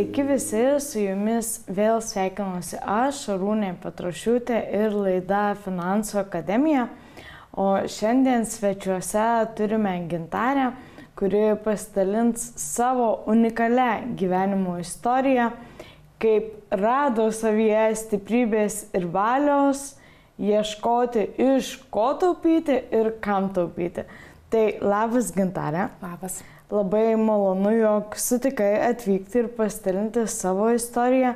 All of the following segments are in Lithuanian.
Sveiki visi, su jumis vėl sveikinuosi aš, Šarūnė Petrašiūtė ir laida Finansų akademija. O šiandien svečiuose turime Gintarę, kuri pasidalins savo unikalią gyvenimo istoriją, kaip rado savyje stiprybės ir valios, ieškoti iš ko taupyti ir kam taupyti. Tai labas, Gintarė. Labas. Labai malonu, jog sutikai atvykti ir pasidalinti savo istoriją.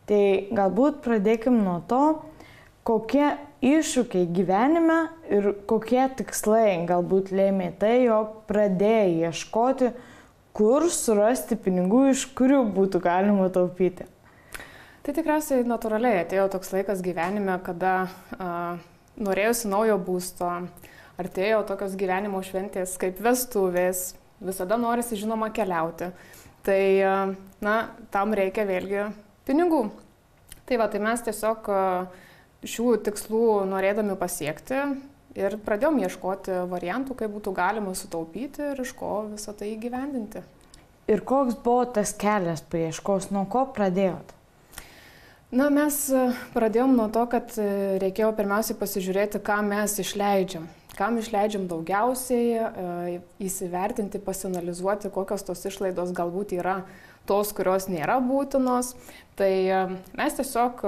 Tai galbūt pradėkim nuo to, kokie iššūkiai gyvenime ir kokie tikslai galbūt lėmė tai, jog pradėjai ieškoti, kur surasti pinigų, iš kurių būtų galima taupyti. Tai tikriausiai natūraliai atėjo toks laikas gyvenime, kada norėjusi naujo būsto, artėjo tokios gyvenimo šventės kaip vestuvės. Visada norisi, žinoma, keliauti. Tai, tam reikia vėlgi pinigų. Tai mes tiesiog šių tikslų norėdami pasiekti ir pradėjom ieškoti variantų, kaip būtų galima sutaupyti ir iš ko visą tai įgyvendinti. Ir koks buvo tas kelias paieškos, nuo ko pradėjot? Mes pradėjom nuo to, kad reikėjo pirmiausiai pasižiūrėti, ką mes išleidžiam. Kam išleidžiam daugiausiai, įsivertinti, pasianalizuoti, kokios tos išlaidos galbūt yra tos, kurios nėra būtinos. Tai mes tiesiog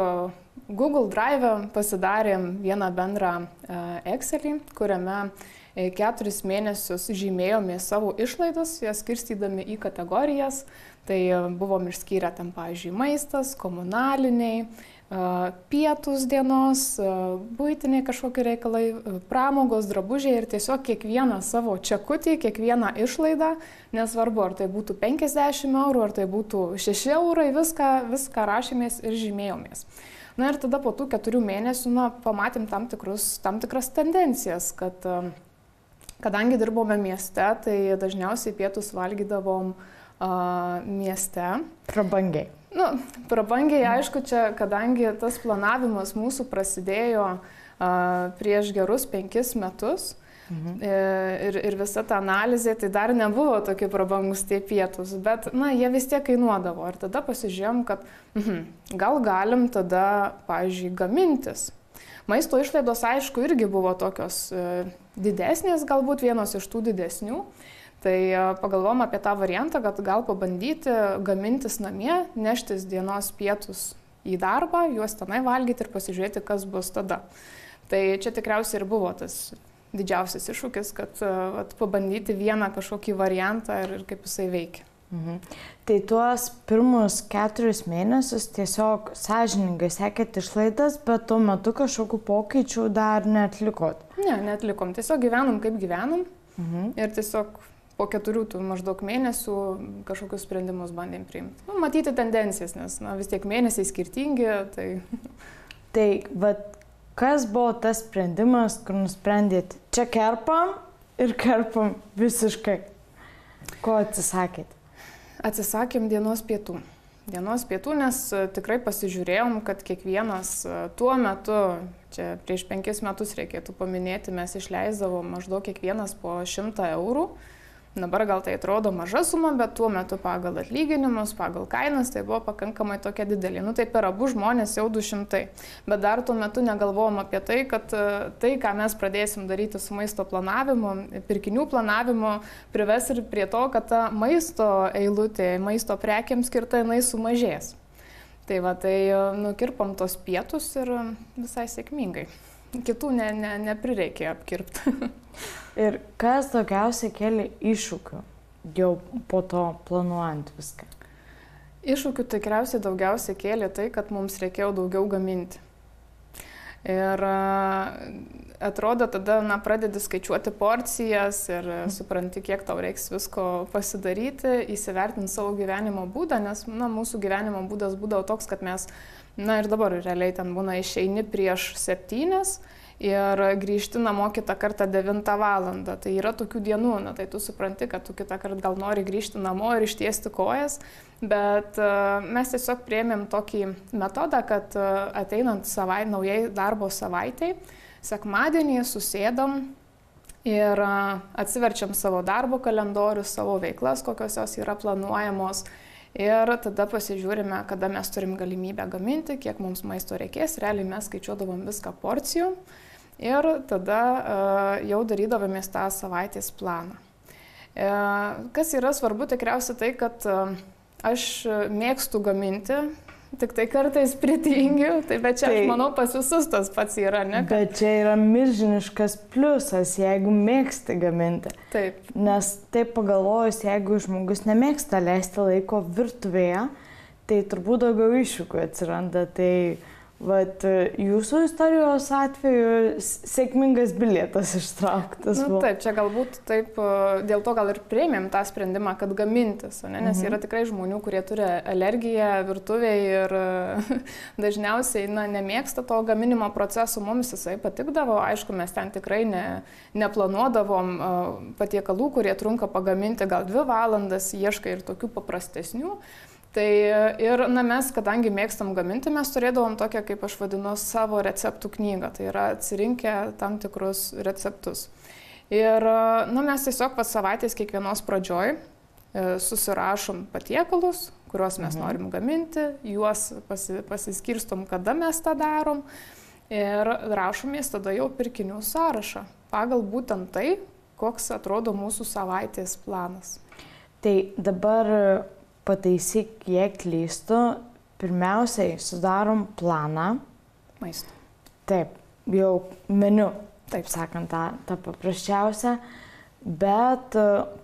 Google Drive pasidarėm vieną bendrą Excelį, kuriame 4 mėnesius žymėjome savo išlaidas, jas skirstydami į kategorijas. Tai buvom išskyrę ten, pavyzdžiui, maistas, komunaliniai, pietus dienos, buitiniai kažkokie reikalai, pramogos, drabužiai ir tiesiog kiekvieną savo čekutį, kiekvieną išlaidą, nesvarbu, ar tai būtų 50 eurų, ar tai būtų 6 eurai, viską rašėmės ir žymėjomės. Ir tada po tų 4 mėnesių pamatėm tam tikras tendencijas, kad kadangi dirbome mieste, tai dažniausiai pietus valgydavom mieste. Prabangiai. Prabangiai, aišku, čia, kadangi tas planavimas mūsų prasidėjo prieš gerus 5 metus ir visa ta analizė, tai dar nebuvo tokie prabangus tie pietus, bet, jie vis tiek kainuodavo. Ir tada pasižiūrėjom, kad gal galim tada, pavyzdžiui, gamintis. Maisto išlaidos, aišku, irgi buvo tokios didesnės, galbūt vienos iš tų didesnių. Tai pagalvom apie tą variantą, kad gal pabandyti gamintis namie, neštis dienos pietus į darbą, juos tenai valgyti ir pasižiūrėti, kas bus tada. Tai čia tikriausiai ir buvo tas didžiausias iššūkis, kad pabandyti vieną kažkokį variantą ir kaip jisai veikia. Tai tuos pirmus 4 mėnesius tiesiog sąžiningai sekėt išlaidas, bet tuo metu kažkokių pokyčių dar neatlikot? Ne, neatlikom. Tiesiog gyvenom kaip gyvenom ir tiesiog po 4 maždaug mėnesių kažkokius sprendimus bandėm priimti. Matyti tendencijas, nes vis tiek mėnesiai skirtingi. Tai kas buvo tas sprendimas, kur nusprendėt, čia kerpam ir kerpam visiškai? Ko atsisakėt? Atsisakėm dienos pietų. Dienos pietų, nes tikrai pasižiūrėjom, kad kiekvienas tuo metu, čia prieš 5 metus reikėtų paminėti, mes išleisdavom maždaug kiekvienas po 100 eurų. Dabar gal tai atrodo maža suma, bet tuo metu pagal atlyginimus, pagal kainas tai buvo pakankamai tokia didelė. Tai per abu žmonės jau 200. Bet dar tuo metu negalvojom apie tai, kad tai, ką mes pradėsim daryti su maisto planavimu, pirkinių planavimu, prives ir prie to, kad ta maisto eilutė, maisto prekiams skirta, jinai sumažės. Tai nukirpom tos pietus ir visai sėkmingai. Kitų neprireikė apkirpti. Ir kas daugiausiai kėlė iššūkių jau po to planuojant viską? Iššūkių tikriausiai daugiausiai kėlė tai, kad mums reikėjo daugiau gaminti. Ir atrodo, tada pradedi skaičiuoti porcijas ir supranti, kiek tau reiks visko pasidaryti, įsivertinti savo gyvenimo būdą, nes mūsų gyvenimo būdas būdavo toks, kad mes, ir dabar realiai ten būna išeini prieš 7 ir grįžti namo kitą kartą 9 valandą. Tai yra tokių dienų, tai tu supranti, kad tu kitą kartą gal nori grįžti namo ir ištiesti kojas, bet mes tiesiog priėmėm tokį metodą, kad ateinant naujai darbo savaitei, sekmadienį susėdam ir atsiverčiam savo darbo kalendorius, savo veiklas, kokios jos yra planuojamos Ir tada pasižiūrime, kada mes turim galimybę gaminti, kiek mums maisto reikės. Realiai mes skaičiuodavom viską porcijų ir tada jau darydavomės tą savaitės planą. Kas yra svarbu tikriausiai tai, kad aš mėgstu gaminti, tik tai kartais pritingiu, bet čia aš manau pas visus tas pats yra, ne? Bet čia yra milžiniškas pliusas, jeigu mėgsti gaminti. Taip. Nes taip pagalvojus, jeigu žmogus nemėgsta leisti laiko virtuvėje, tai turbūt daugiau iššūkių atsiranda. Tai vat, jūsų istorijos atveju sėkmingas bilietas ištrauktas. Taip, čia galbūt taip, dėl to gal ir priėmėm tą sprendimą, kad gamintis, nes yra tikrai žmonių, kurie turi alergiją virtuvėje ir dažniausiai nemėgsta to gaminimo proceso, mums jisai patikdavo, aišku, mes ten tikrai neplanuodavom patiekalų, kurie trunka pagaminti gal 2 valandas, ieškai ir tokių paprastesnių. Tai ir mes, kadangi mėgstam gaminti, mes turėdavom tokią, kaip aš vadinu, savo receptų knygą. Tai yra atsirinkę tam tikrus receptus. Ir mes tiesiog pas savaitės kiekvienos pradžioj susirašom patiekalus, kuriuos mes norim gaminti, juos pasiskirstom, kada mes tą darom ir rašomės tada jau pirkinių sąrašą pagal būtent tai, koks atrodo mūsų savaitės planas. Tai dabar pataisyk, kiek klystu, pirmiausiai sudarom planą. Maisto. Taip, jau meniu, taip sakant, tą paprasčiausią, bet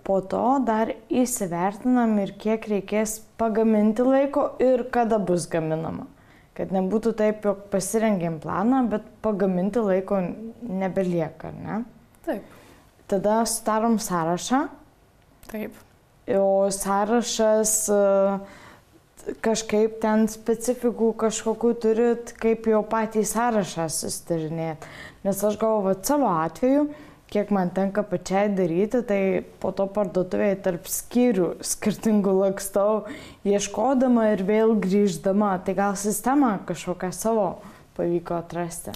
po to dar įsivertinam ir kiek reikės pagaminti laiko ir kada bus gaminama. Kad nebūtų taip, jog pasirengėm planą, bet pagaminti laiko nebelieka, ne? Taip. Tada sudarom sąrašą. Taip. O sąrašas kažkaip ten specifikų kažkokių turit, kaip jau patį sąrašą susidarinėti. Nes aš galvoju, savo atveju, kiek man tenka pačiai daryti, tai po to parduotuvėje tarp skyrių skirtingų lakstau, ieškodama ir vėl grįždama. Tai gal sistemą kažkokią savo pavyko atrasti?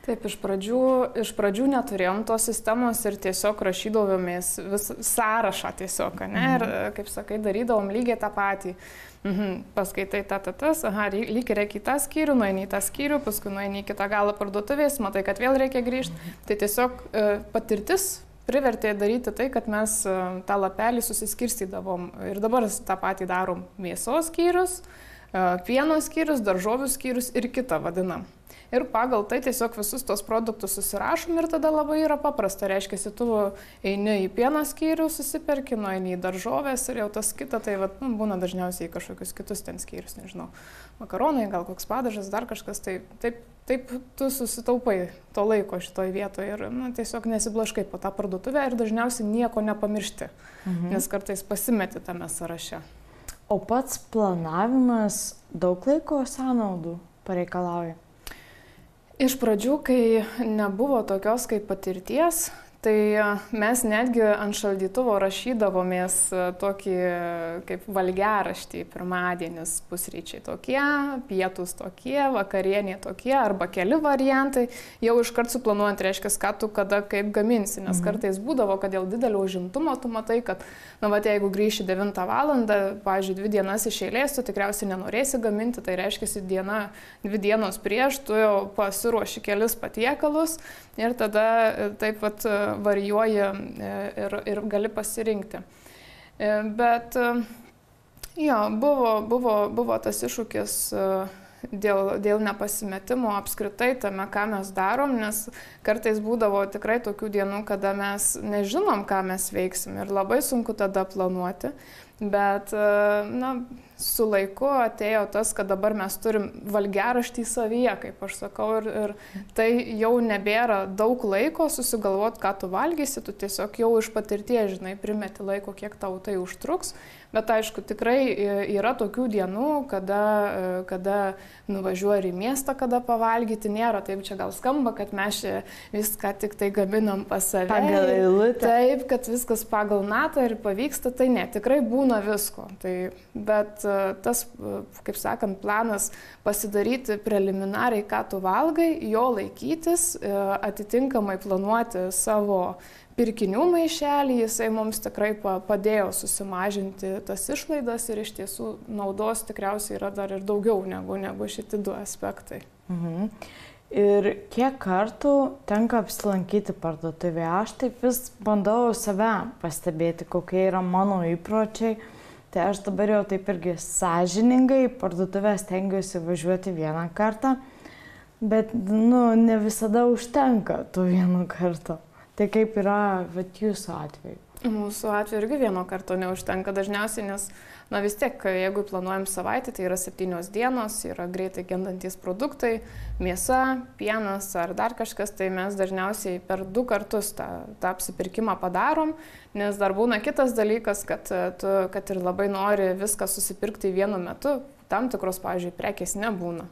Taip, iš pradžių neturėjom tos sistemos ir tiesiog rašydavomės sąrašą tiesiog, ne? Ir, kaip sakai, darydavom lygiai tą patį. Paskaitai tas, lygiai reikia į tą skyrių, nueini į tą skyrių, paskui nueini į kitą galą parduotuvės, matai, kad vėl reikia grįžti. Tai tiesiog patirtis privertė daryti tai, kad mes tą lapelį susiskirstydavom ir dabar tą patį darom: mėsos skyrius, pieno skyrius, daržovių skyrius ir kitą vadinam. Ir pagal tai tiesiog visus tos produktus susirašom ir tada labai yra paprasta. Reiškia, tu eini į pieno skyrių, susiperki, nueini į daržovės ir jau tas kita, tai būna dažniausiai kažkokius kitus ten skyrius, nežinau, makaronai, gal koks padažas, dar kažkas. Taip tu susitaupai to laiko šitoj vietoje ir tiesiog nesiblaškai po tą parduotuvę ir dažniausiai nieko nepamiršti, nes kartais pasimeti tame sąraše. O pats planavimas daug laiko sąnaudų pareikalauja? Iš pradžių, kai nebuvo tokios kaip patirties, tai mes netgi ant šaldytuvo rašydavomės tokį kaip valgiaraštį: pirmadienis pusryčiai tokie, pietus tokie, vakarienė tokie, arba keli variantai, jau iškart suplanuojant, reiškia, ką tu kada kaip gaminsi, nes kartais būdavo, kad dėl didelio užimtumo tu matai, kad, jeigu grįši 9 valandą, pavyzdžiui, 2 dienas iš eilės, tu tikriausiai nenorėsi gaminti, tai reiškia, 2 dienos prieš tu jau pasiruoši kelis patiekalus ir tada taip pat varijuoji ir gali pasirinkti. Bet jo, buvo tas iššūkis dėl nepasimetimo apskritai tame, ką mes darom, nes kartais būdavo tikrai tokių dienų, kada mes nežinom, ką mes veiksim ir labai sunku tada planuoti. Bet su laiku atėjo tas, kad dabar mes turim valgiaraštį savyje, kaip aš sakau, ir tai jau nebėra daug laiko susigalvoti, ką tu valgysi, tu tiesiog jau iš patirties, žinai, primeti laiko, kiek tau tai užtruks. Bet aišku, tikrai yra tokių dienų, kada nuvažiuoji į miestą, kada pavalgyti, nėra taip, čia gal skamba, kad mes viską tik tai gaminam pas save. Pagal eilutę. Taip, kad viskas pagal natą ir pavyksta, tai ne, tikrai būna visko. Bet tas, kaip sakant, planas pasidaryti preliminariai, ką tu valgai, jo laikytis, atitinkamai planuoti savo pirkinių maišelį, jisai mums tikrai padėjo susimažinti tas išlaidas ir iš tiesų naudos tikriausiai yra dar ir daugiau negu šitie du aspektai. Ir kiek kartų tenka apsilankyti parduotuvėje? Aš taip vis bandau save pastebėti, kokie yra mano įpročiai. Tai aš dabar jau taip irgi sąžiningai parduotuvę stengiuosi važiuoti vieną kartą, bet ne visada užtenka to vieno karto. Tai kaip yra jūsų atveju? Mūsų atveju irgi vieno karto neužtenka dažniausiai, nes vis tiek, jeigu planuojam savaitę, tai yra 7 dienos, yra greitai gendantys produktai, mėsa, pienas ar dar kažkas, tai mes dažniausiai per 2 kartus tą apsipirkimą padarom, nes dar būna kitas dalykas, kad ir labai nori viską susipirkti vienu metu, tam tikros, pavyzdžiui, prekės nebūna.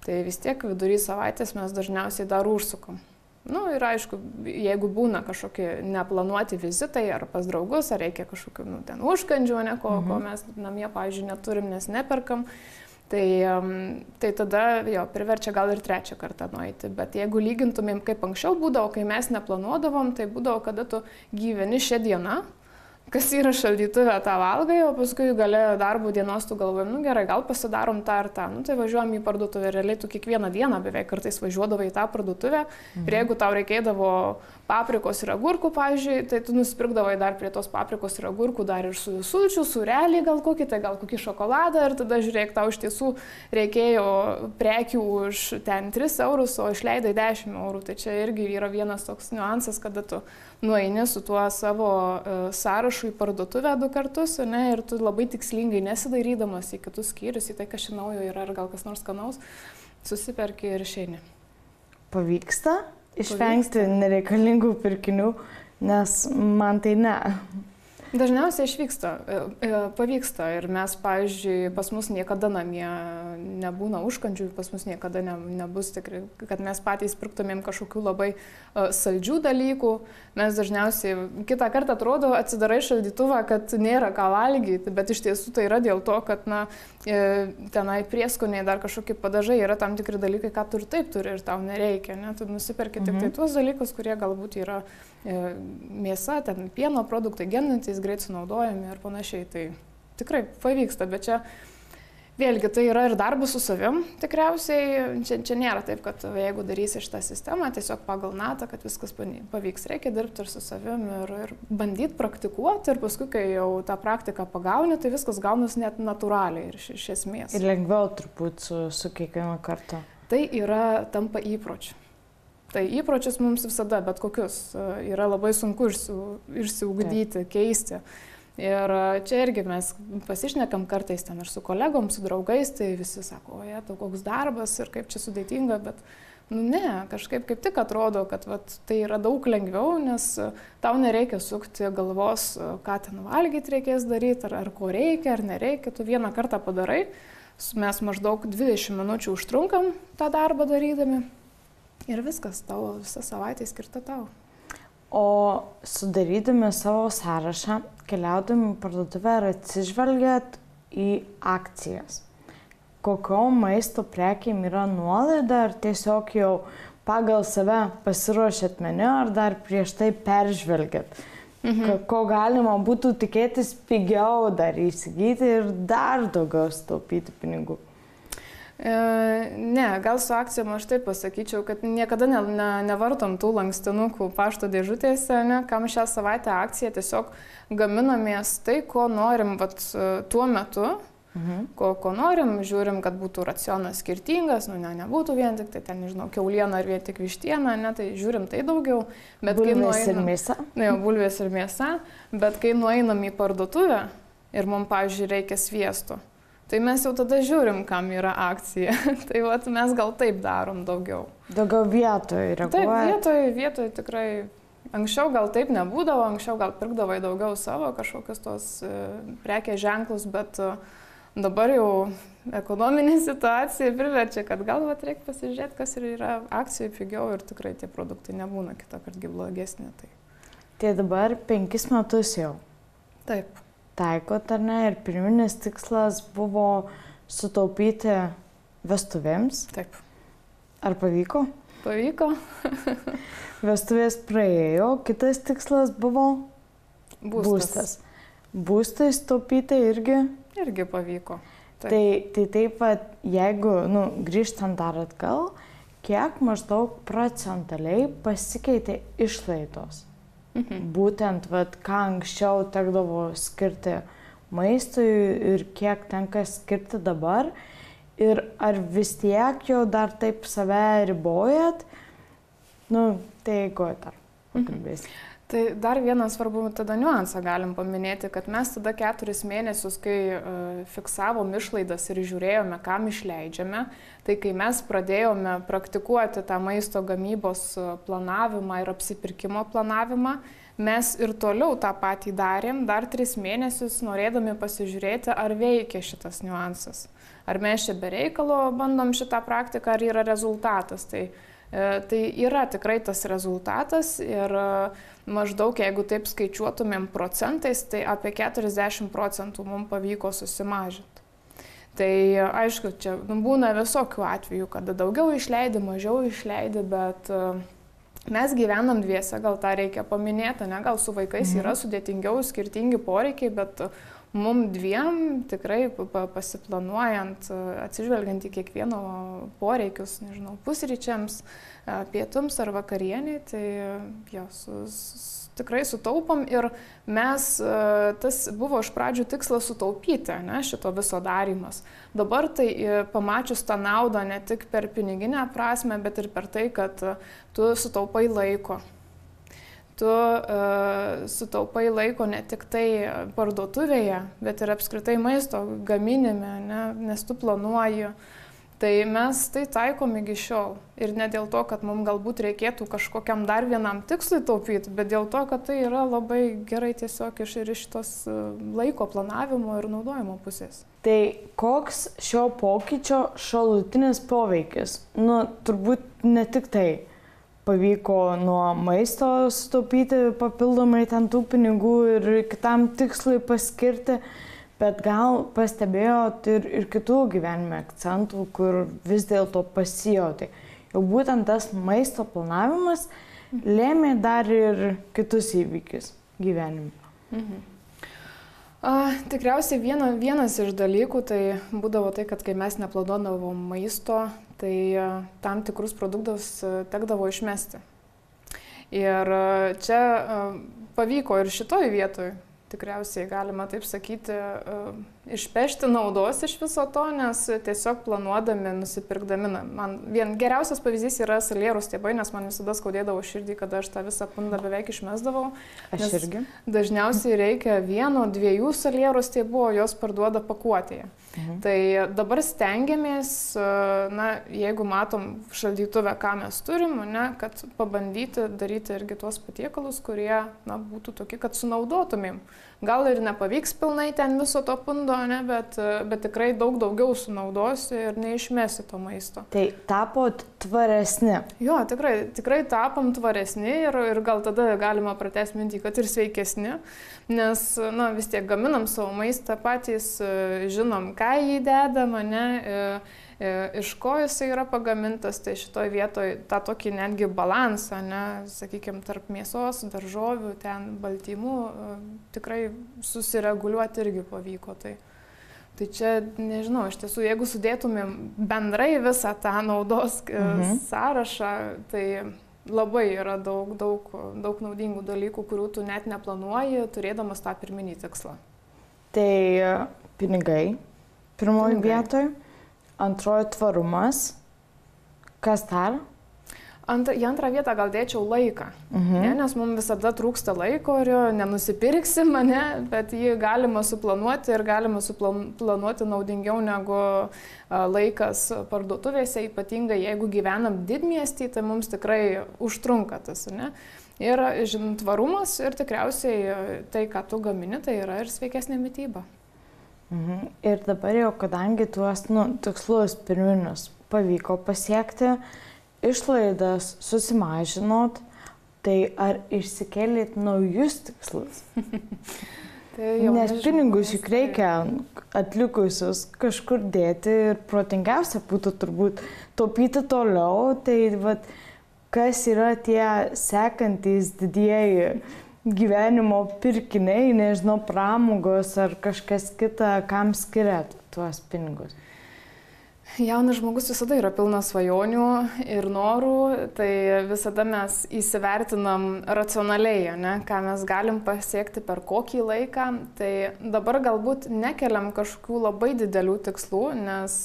Tai vis tiek vidury savaitės mes dažniausiai dar užsukam. Ir aišku, jeigu būna kažkokie neplanuoti vizitai ar pas draugus, ar reikia kažkokių ten užkandžių, ko mes namie, pavyzdžiui, neturim, nes neperkam, tai tada priverčia gal ir 3 kartą nueiti. Bet jeigu lygintumėm, kaip anksčiau būdavo, kai mes neplanuodavom, tai būdavo, kada tu gyveni šią dieną, kas yra šaldytuve, tą valgai, o paskui gale darbo dienos tu galvojam, gerai, gal pasidarom tą ar tą. Tai važiuojam į parduotuvę, realiai tu kiekvieną dieną beveik kartais važiuodavai į tą parduotuvę. Ir jeigu tau reikėdavo paprikos ir agurkų, pavyzdžiui, tai tu nusipirkdavai dar prie tos paprikos ir agurkų dar ir sulčių, sūrelį gal kokį šokoladą ir tada žiūrėk, tau iš tiesų reikėjo prekių už ten 3 eurus, o išleidai 10 eurų. Tai čia irgi yra vienas toks niuansas, kada tu nueini su tuo savo sąrašu į parduotuvę 2 kartus, ir tu labai tikslingai nesidairydamas į kitus skyrius, į tai, kas čia naujo yra, ar gal kas nors skanaus, susiperki ir išeini. Pavyksta išvengti nereikalingų pirkinių, nes man tai ne. Dažniausiai pavyksta ir mes, pavyzdžiui, pas mus niekada namie nebūna užkandžių, pas mus niekada nebus tikrai, kad mes patys pirktumėm kažkokių labai saldžių dalykų. Mes dažniausiai kitą kartą atrodo atsidarai šaldytuvą, kad nėra ką valgyti, bet iš tiesų tai yra dėl to, kad tenai prieskoniai dar kažkokie padažai, yra tam tikri dalykai, ką tu ir taip turi ir tau nereikia. Tu nusiperki tik tai tuos dalykus, kurie galbūt yra mėsa, ten pieno produktai, gendantys, greit sunaudojami ir panašiai. Tai tikrai pavyksta, bet čia vėlgi tai yra ir darbas su savim tikriausiai. Čia nėra taip, kad jeigu darysi šitą sistemą, tiesiog pagal natą, kad viskas pavyks. Reikia dirbti ir su savim ir bandyti praktikuoti ir paskui, kai jau tą praktiką pagauni, tai viskas gaunasi net natūraliai ir iš esmės. Ir lengviau turbūt su kiekvieno karto. Tai tampa įpročiu. Tai įpročius mums visada, bet kokius, yra labai sunku išsiugdyti, keisti. Ir čia irgi mes pasišnekam kartais ten ir su kolegom, su draugais, tai visi sako, tau koks darbas ir kaip čia sudėtinga, bet ne, kažkaip kaip tik atrodo, kad tai yra daug lengviau, nes tau nereikia sukti galvos, ką ten valgyti reikės daryti, ar ko reikia, ar nereikia, tu vieną kartą padarai, mes maždaug 20 minučių užtrunkam tą darbą darydami. Ir viskas, tavo visą savaitę skirta tau. O sudarydami savo sąrašą, keliaudami į parduotuvę, ar atsižvelgiat į akcijas? Kokiom maisto prekėm yra nuolaida, ar tiesiog jau pagal save pasiruošėt meniu, ar dar prieš tai peržvelgiat? Ko galima būtų tikėtis pigiau dar įsigyti ir dar daugiau sutaupyti pinigų? Ne, gal su akcijom aš taip pasakyčiau, kad niekada nevartom tų lankstinukų pašto dėžutėse, kam šią savaitę akcija, tiesiog gaminamės tai, ko norim tuo metu, ko norim, žiūrim, kad būtų racionas skirtingas, nebūtų vien tik tai ten, nežinau, kiauliena ar vien tik vištiena, tai žiūrim tai daugiau. Bulvės ir mėsa? Bulvės ir mėsa, bet kai nueinam į parduotuvę ir mums, pavyzdžiui, reikia sviesto, tai mes jau tada žiūrim, kam yra akcija. Tai mes gal taip darom daugiau. Daugiau vietoje reaguojat? Taip, vietoje tikrai. Anksčiau gal taip nebūdavo, anksčiau gal pirkdavai daugiau savo kažkokius tos prekės ženklus, bet dabar jau ekonominė situacija priverčia, kad gal reikia pasižiūrėti, kas yra akcijų pigiau ir tikrai tie produktai nebūna kitą kartą blogesni. Tai dabar 5 metus jau. Taip. taikot, ar ne? Ir pirminis tikslas buvo sutaupyti vestuvėms. Taip. Ar pavyko? Pavyko. Vestuvės praėjo, kitas tikslas buvo Būstas. Būstai sutaupyti irgi? Irgi pavyko. Tai taip pat, jeigu grįžtant dar atgal, kiek maždaug procentaliai pasikeitė išlaidos? Būtent, ką anksčiau tekdavo skirti maistui ir kiek tenka skirti dabar. Ir ar vis tiek jau dar taip save ribojat? Tai jeigu dar pakalbėsim. Tai dar vieną svarbų tada niuansą galim paminėti, kad mes tada 4 mėnesius, kai fiksavom išlaidas ir žiūrėjome, kam išleidžiame, tai kai mes pradėjome praktikuoti tą maisto gamybos planavimą ir apsipirkimo planavimą, mes ir toliau tą patį darėm, dar 3 mėnesius norėdami pasižiūrėti, ar veikia šitas niuansas. Ar mes čia be reikalo bandom šitą praktiką, ar yra rezultatas. Tai yra tikrai tas rezultatas ir maždaug, jeigu taip skaičiuotumėm procentais, tai apie 40% mums pavyko susimažinti. Tai aišku, čia būna visokių atvejų, kada daugiau išleidi, mažiau išleidi, bet mes gyvenam dviese, gal tą reikia paminėti, ne? Gal su vaikais yra sudėtingiau, skirtingi poreikiai, bet mums dviem tikrai pasiplanuojant, atsižvelgiant į kiekvieno poreikius, nežinau, pusryčiams, pietums ar vakarieniai, tai tikrai sutaupom ir mes, tas buvo iš pradžių tikslas sutaupyti, ne, šito viso darymas. Dabar tai pamačius tą naudą ne tik per piniginę prasme, bet ir per tai, kad tu sutaupai laiko. Tu sutaupai laiko ne tik tai parduotuvėje, bet ir apskritai maisto gaminime, ne, nes tu planuoji. Tai mes tai taikom iki šiol. Ir ne dėl to, kad mums galbūt reikėtų kažkokiam dar vienam tikslui taupyti, bet dėl to, kad tai yra labai gerai tiesiog iš tos laiko planavimo ir naudojimo pusės. Tai koks šio pokyčio šalutinis poveikis? Turbūt ne tik tai pavyko nuo maisto sutaupyti papildomai ten tų pinigų ir kitam tikslui paskirti, bet gal pastebėjot ir kitų gyvenime akcentų, kur vis dėlto pasijauti. Jau būtent tas maisto planavimas lėmė dar ir kitus įvykius gyvenime. Tikriausiai vienas iš dalykų tai būdavo tai, kad kai mes neplanuodavom maisto, tai tam tikrus produktus tekdavo išmesti. Ir čia pavyko ir šitoj vietoj, tikriausiai galima taip sakyti, išpešti naudos iš viso to, nes tiesiog planuodami, nusipirkdami. Man geriausias pavyzdys yra salierų stiebai, nes man visada skaudėdavo širdį, kada aš tą visą pundą beveik išmesdavau. Aš irgi. Dažniausiai reikia 1-2 salierų stiebų, o jos parduoda pakuotėje. Tai dabar stengiamės, jeigu matom šaldytuvę, ką mes turim, kad pabandyti daryti irgi tuos patiekalus, kurie būtų tokie, kad sunaudotumėm. Gal ir nepavyks pilnai ten viso to pundo, bet tikrai daug daugiau sunaudosi ir neišmesi to maisto. Tai tapot tvaresni? Jo, tikrai tapom tvaresni ir gal tada galima pratęsti mintį, kad ir sveikesni, nes vis tiek gaminam savo maistą patys, žinom, ką jį dedam, iš ko jisai yra pagamintas, tai šitoj vietoj tą tokį netgi balansą, sakykime, tarp mėsos, daržovių, ten baltymų, tikrai susireguliuoti irgi pavyko. Tai čia, nežinau, iš tiesų, jeigu sudėtumėm bendrai visą tą naudos sąrašą, tai labai yra daug naudingų dalykų, kurių tu net neplanuoji, turėdamas tą pirminį tikslą. Tai pinigai pirmoji vietoj. Antroji tvarumas. Kas dar? Į antrą vietą gal dėčiau laiką, nes mums visada trūksta laiko ir jo nenusipirksim, bet jį galima suplanuoti ir galima suplanuoti naudingiau negu laikas parduotuvėse, ypatingai jeigu gyvenam didmiestį, tai mums tikrai užtrunka tas. Ir tvarumas ir tikriausiai tai, ką tu gamini, tai yra ir sveikesnė mityba. Ir dabar jau, kadangi tuos tikslus pirminius pavyko pasiekti, išlaidas susimažinot, tai ar išsikėlėt naujus tikslus? Nes pinigus juk reikia atlikusius kažkur dėti ir protingiausia būtų turbūt taupyti toliau. Tai vat, kas yra tie sekantys didieji gyvenimo pirkiniai, nežinau, pramogos ar kažkas kita, kam skiriat tuos pinigus? Jaunas žmogus visada yra pilnas svajonių ir norų, tai visada mes įsivertinam racionaliai, ne, ką mes galim pasiekti per kokį laiką. Tai dabar galbūt nekeliam kažkokių labai didelių tikslų, nes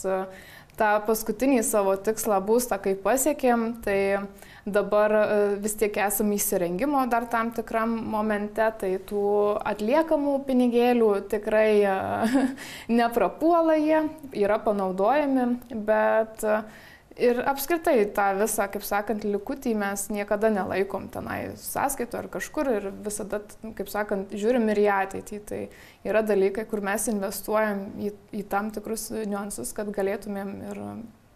tą paskutinį savo tikslą būstą, kai pasiekėm, tai dabar vis tiek esame įsirengimo dar tam tikram momente, tai tų atliekamų pinigėlių tikrai neprapuola jie, yra panaudojami, bet ir apskritai tą visą, kaip sakant, likutį mes niekada nelaikom tenai sąskaito ar kažkur ir visada, kaip sakant, žiūrim ir į ateitį. Tai yra dalykai, kur mes investuojam į tam tikrus niuansus, kad galėtumėm ir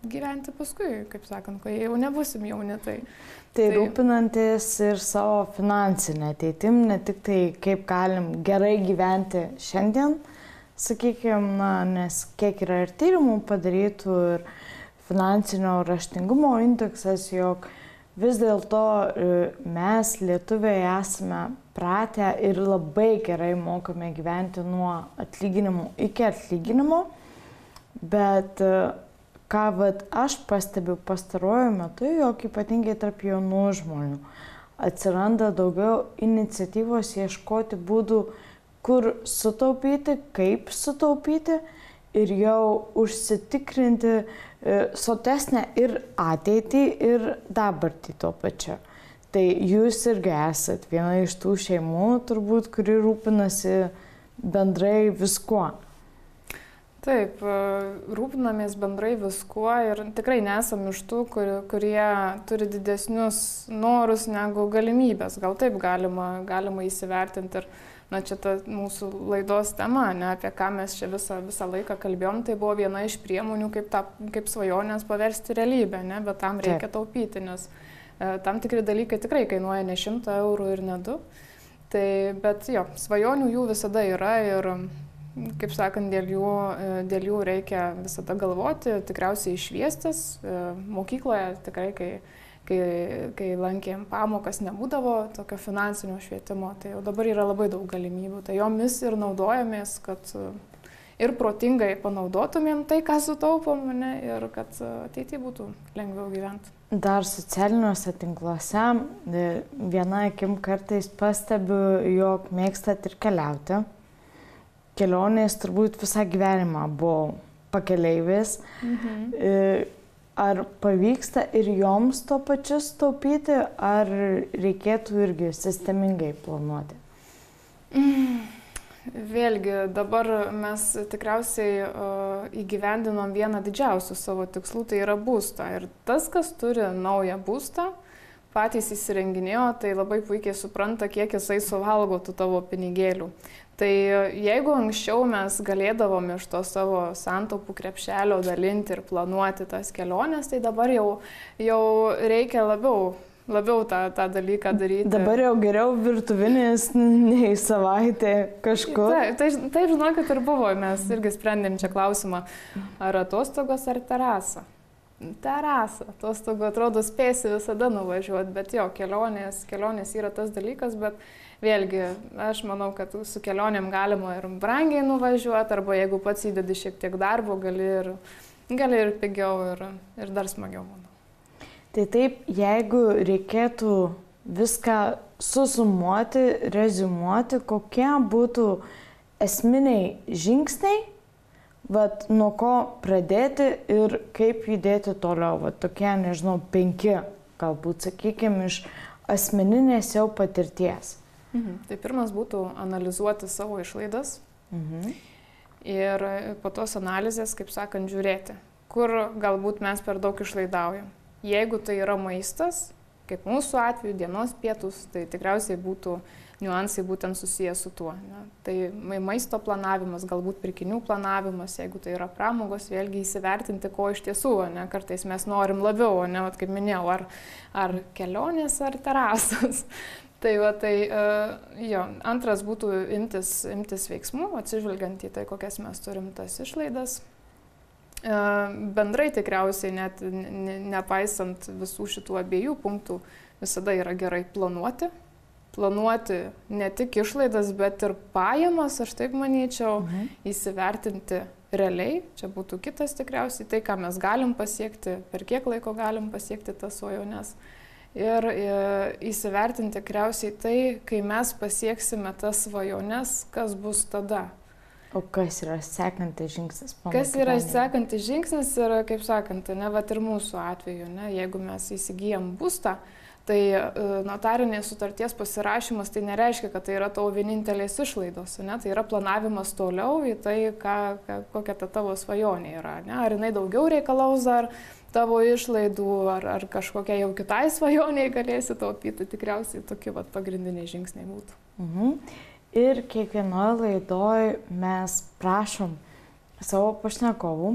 gyventi paskui, kaip sakant, kai jau nebusim jauni. Tai rūpinantis ir savo finansinę ateitim, ne tik tai kaip galim gerai gyventi šiandien, sakykime, nes kiek yra ir tyrimų padarytų ir finansinio raštingumo indeksas, jog vis dėlto mes lietuviai esame pratę ir labai gerai mokame gyventi nuo atlyginimo iki atlyginimo, bet ką aš pastebiu pastaruoju metu, jog ypatingai tarp jaunų žmonių atsiranda daugiau iniciatyvos ieškoti būdų, kur sutaupyti, kaip sutaupyti ir jau užsitikrinti sotesnę ir ateitį, ir dabartį tuo pačiu. Tai jūs irgi esat viena iš tų šeimų, turbūt, kuri rūpinasi bendrai viskuo. Taip, rūpinamės bendrai viskuo ir tikrai nesam iš tų, kurie turi didesnius norus negu galimybės. Gal taip galima įsivertinti ir čia ta mūsų laidos tema, ne, apie ką mes čia visą laiką kalbėjom, tai buvo viena iš priemonių, kaip svajonės paversti realybę, ne, bet tam reikia taupyti, nes tam tikri dalykai tikrai kainuoja ne 100 eurų ir ne 2. Tai, bet jo, svajonių jų visada yra ir kaip sakant, dėl jų reikia visada galvoti, tikriausiai išviestis. Mokykloje tikrai, kai lankėm pamokas, nebūdavo tokio finansinio švietimo, tai jau dabar yra labai daug galimybių. Tai jomis ir naudojamės, kad ir protingai panaudotumėm tai, ką sutaupom, ne, ir kad ateityje būtų lengviau gyventi. Dar socialiniuose tinkluose viena akim kartais pastebiu, jog mėgstat ir keliauti. Kelionės turbūt visą gyvenimą buvo pakeleivis. Ar pavyksta ir joms to pačiu taupyti, ar reikėtų irgi sistemingai planuoti? Vėlgi, dabar mes tikriausiai įgyvendinom vieną didžiausių savo tikslų, tai yra būstą. Ir tas, kas turi naują būstą, patys įsirenginėjo, tai labai puikiai supranta, kiek jisai suvalgo tų tavo pinigėlių. Tai jeigu anksčiau mes galėdavom iš to savo santaupų krepšelio dalinti ir planuoti tas keliones, tai dabar jau reikia labiau tą dalyką daryti. Dabar jau geriau virtuvinis nei savaitė kažkur. Taip, žinokit, ir buvo, mes irgi sprendėm čia klausimą, ar atostogos ar terasa. Terasa, atostogų atrodo spėsi visada nuvažiuoti, bet jo, kelionės yra tas dalykas, bet vėlgi, aš manau, kad su kelionėm galima ir brangiai nuvažiuoti, arba jeigu pats įdedi šiek tiek darbo, gali ir pigiau ir dar smagiau, manau. Tai taip, jeigu reikėtų viską susumuoti, reziumuoti, kokie būtų esminiai žingsniai, nuo ko pradėti ir kaip judėti toliau. Tokie, nežinau, 5, galbūt, sakykime, iš asmeninės jau patirties. Tai pirmas būtų analizuoti savo išlaidas ir po tos analizės, kaip sakant, žiūrėti, kur galbūt mes per daug išlaidaujam. Jeigu tai yra maistas, kaip mūsų atveju, dienos pietus, tai tikriausiai būtų niuansai būtent susijęs su tuo. Ne? Tai maisto planavimas, galbūt pirkinių planavimas, jeigu tai yra pramogos, vėlgi įsivertinti, ko iš tiesų, ne? Kartais mes norim labiau, ne? Vat, kaip minėjau, ar kelionės, ar terasos. Antras būtų imtis veiksmų, atsižvelgiant į tai, kokias mes turim tas išlaidas. Bendrai tikriausiai, net nepaisant visų šitų abiejų punktų, visada yra gerai planuoti. Planuoti ne tik išlaidas, bet ir pajamas, aš taip manyčiau, įsivertinti realiai. Čia būtų kitas tikriausiai, tai, ką mes galim pasiekti, per kiek laiko galim pasiekti tas svajones. Ir įsivertinti tikriausiai tai, kai mes pasieksime tas svajones, kas bus tada. O kas yra sekantis žingsnis? Kas yra sekantis žingsnis ir, kaip sakant, ne, vat ir mūsų atveju, ne, jeigu mes įsigijam būstą, tai notarinės sutarties pasirašymas tai nereiškia, kad tai yra tavo vienintelės išlaidos, ne, tai yra planavimas toliau į tai, kokia ta tavo svajonė yra, ne, ar jinai daugiau reikalaus dar tavo išlaidų, ar kažkokia jau kitai svajoniai galėsi taupyti, tikriausiai tokie vat pagrindiniai žingsniai būtų. Ir kiekvienoje laidoje mes prašom savo pašnekovų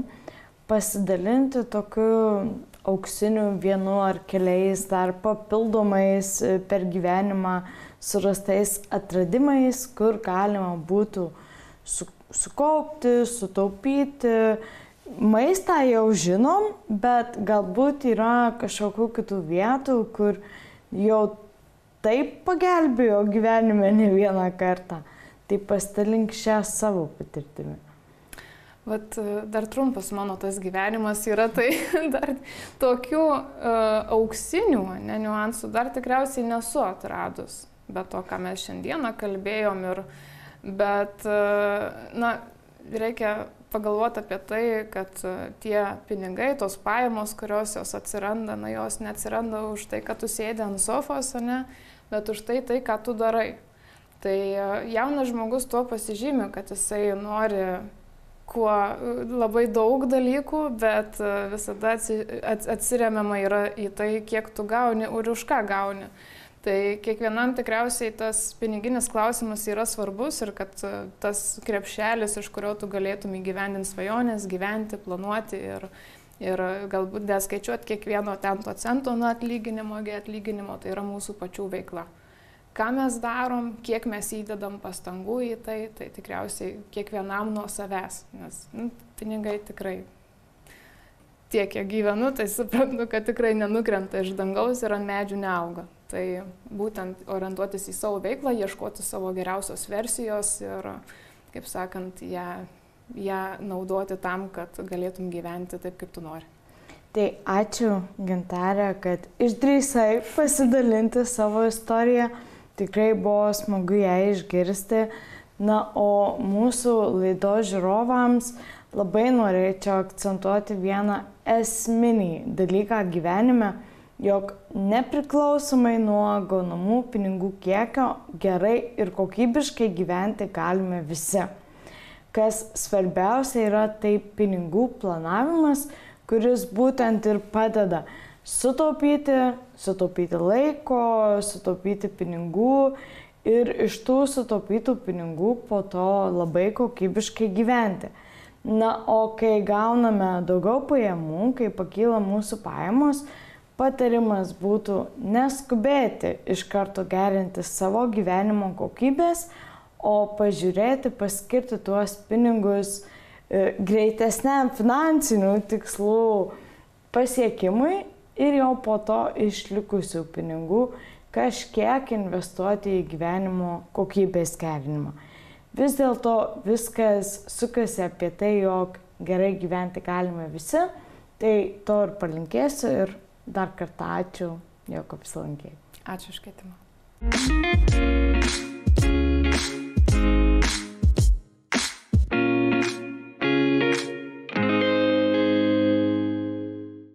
pasidalinti tokiu auksiniu vienu ar keliais dar papildomais per gyvenimą surastais atradimais, kur galima būtų sukaupti, sutaupyti. Maistą jau žinom, bet galbūt yra kažkokių kitų vietų, kur jau taip pagelbėjo gyvenime ne vieną kartą. Tai pasidalink šią savo patirtimį. Vat dar trumpas mano tas gyvenimas yra, tai dar tokių auksinių niuansų dar tikriausiai nesu atradus. Bet to, ką mes šiandieną kalbėjom, bet reikia pagalvoti apie tai, kad tie pinigai, tos pajamos, kurios jos atsiranda, jos neatsiranda už tai, kad tu sėdi ant sofos, bet už tai, ką tu darai. Tai jaunas žmogus tuo pasižymi, kad jisai nori labai daug dalykų, bet visada atsiremiama yra į tai, kiek tu gauni ir už ką gauni. Tai kiekvienam tikriausiai tas piniginis klausimas yra svarbus ir kad tas krepšelis, iš kurio tu galėtum įgyvendinti svajonės, gyventi, planuoti ir galbūt neskaičiuoti kiekvieno ten to cento nuo atlyginimo, tai yra mūsų pačių veikla. Ką mes darom, kiek mes įdedam pastangų į tai, tai tikriausiai kiekvienam nuo savęs, nes pinigai tikrai tiek, kiek gyvenu, tai suprantu, kad tikrai nenukrenta iš dangaus ir ant medžių neauga. Tai būtent orientuotis į savo veiklą, ieškoti savo geriausios versijos ir, kaip sakant, ją naudoti tam, kad galėtum gyventi taip, kaip tu nori. Tai ačiū, Gintarė, kad išdrįsai pasidalinti savo istoriją. Tikrai buvo smagu ją išgirsti. O mūsų laidos žiūrovams labai norėčiau akcentuoti vieną esminį dalyką gyvenime, jog nepriklausomai nuo gaunamų pinigų kiekio gerai ir kokybiškai gyventi galime visi. Kas svarbiausia yra tai pinigų planavimas, kuris būtent ir padeda sutaupyti laiko, sutaupyti pinigų ir iš tų sutaupytų pinigų po to labai kokybiškai gyventi. O kai gauname daugiau pajamų, kai pakyla mūsų pajamos, patarimas būtų neskubėti iš karto gerinti savo gyvenimo kokybės, o pažiūrėti, paskirti tuos pinigus greitesniam finansinių tikslų pasiekimui ir jau po to išlikusių pinigų kažkiek investuoti į gyvenimo kokybės gerinimą. Vis dėlto viskas sukasi apie tai, jog gerai gyventi galime visi, tai to ir palinkėsiu ir dar kartą ačiū, jog apsilankei. Ačiū už kvietimą.